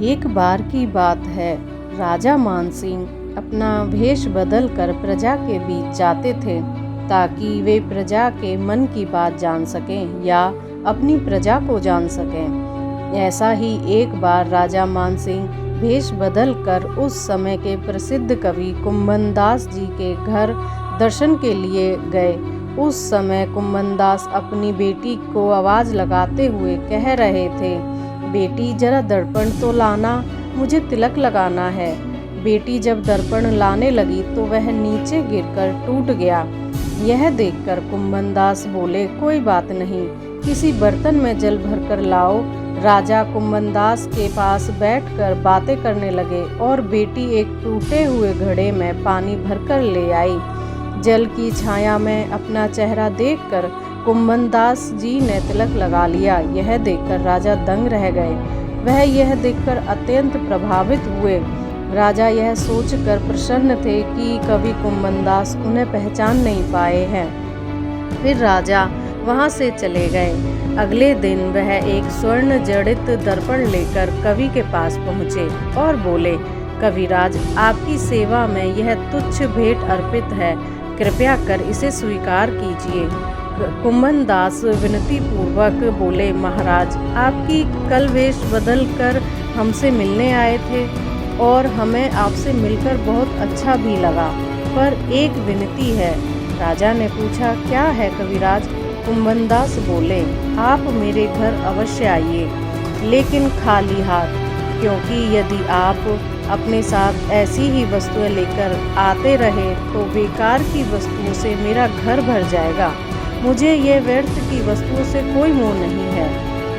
एक बार की बात है, राजा मानसिंह अपना भेष बदल कर प्रजा के बीच जाते थे ताकि वे प्रजा के मन की बात जान सकें या अपनी प्रजा को जान सकें। ऐसा ही एक बार राजा मानसिंह भेष बदल कर उस समय के प्रसिद्ध कवि कुम्भनदास जी के घर दर्शन के लिए गए। उस समय कुम्भनदास अपनी बेटी को आवाज़ लगाते हुए कह रहे थे, बेटी जरा दर्पण तो लाना, मुझे तिलक लगाना है। बेटी जब दर्पण लाने लगी तो वह नीचे गिरकर टूट गया। यह देखकर कुम्भनदास बोले, कोई बात नहीं, किसी बर्तन में जल भरकर लाओ। राजा कुम्भनदास के पास बैठकर बातें करने लगे और बेटी एक टूटे हुए घड़े में पानी भरकर ले आई। जल की छाया में अपना चेहरा देखकर कुम्भनदास जी ने तिलक लगा लिया। यह देखकर राजा दंग रह गए। वह यह देखकर अत्यंत प्रभावित हुए। राजा यह सोचकर प्रसन्न थे कि कवि कुम्भनदास उन्हें पहचान नहीं पाए हैं। फिर राजा वहां से चले गए। अगले दिन वह एक स्वर्ण जड़ित दर्पण लेकर कवि के पास पहुँचे और बोले, कविराज, आपकी सेवा में यह तुच्छ भेंट अर्पित है, कृपया कर इसे स्वीकार कीजिए। कुम्भनदास विनती पूर्वक बोले, महाराज, आपकी कल वेश बदल कर हमसे मिलने आए थे और हमें आपसे मिलकर बहुत अच्छा भी लगा, पर एक विनती है। राजा ने पूछा, क्या है कविराज? कुम्भनदास बोले, आप मेरे घर अवश्य आइए, लेकिन खाली हाथ, क्योंकि यदि आप अपने साथ ऐसी ही वस्तुएं लेकर आते रहे तो बेकार की वस्तुओं से मेरा घर भर जाएगा। मुझे ये व्यर्थ की वस्तुओं से कोई मोह नहीं है।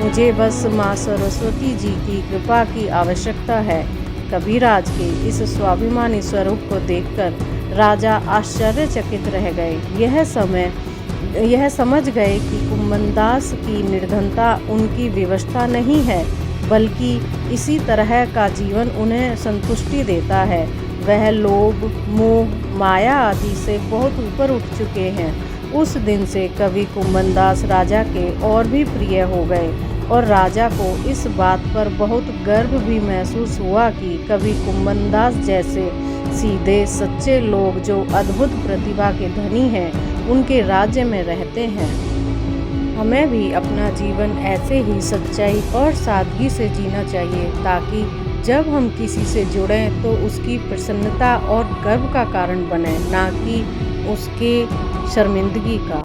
मुझे बस माँ सरस्वती जी की कृपा की आवश्यकता है। कविराज के इस स्वाभिमानी स्वरूप को देखकर राजा आश्चर्यचकित रह गए। यह समझ गए कि कुम्भनदास की निर्धनता उनकी विवशता नहीं है, बल्कि इसी तरह का जीवन उन्हें संतुष्टि देता है। वह लोभ, मोह, माया आदि से बहुत ऊपर उठ चुके हैं। उस दिन से कवि कुम्भनदास राजा के और भी प्रिय हो गए और राजा को इस बात पर बहुत गर्व भी महसूस हुआ कि कवि कुम्भनदास जैसे सीधे सच्चे लोग जो अद्भुत प्रतिभा के धनी हैं, उनके राज्य में रहते हैं। हमें भी अपना जीवन ऐसे ही सच्चाई और सादगी से जीना चाहिए, ताकि जब हम किसी से जुड़ें तो उसकी प्रसन्नता और गर्व का कारण बने, ना कि उसके शर्मिंदगी का।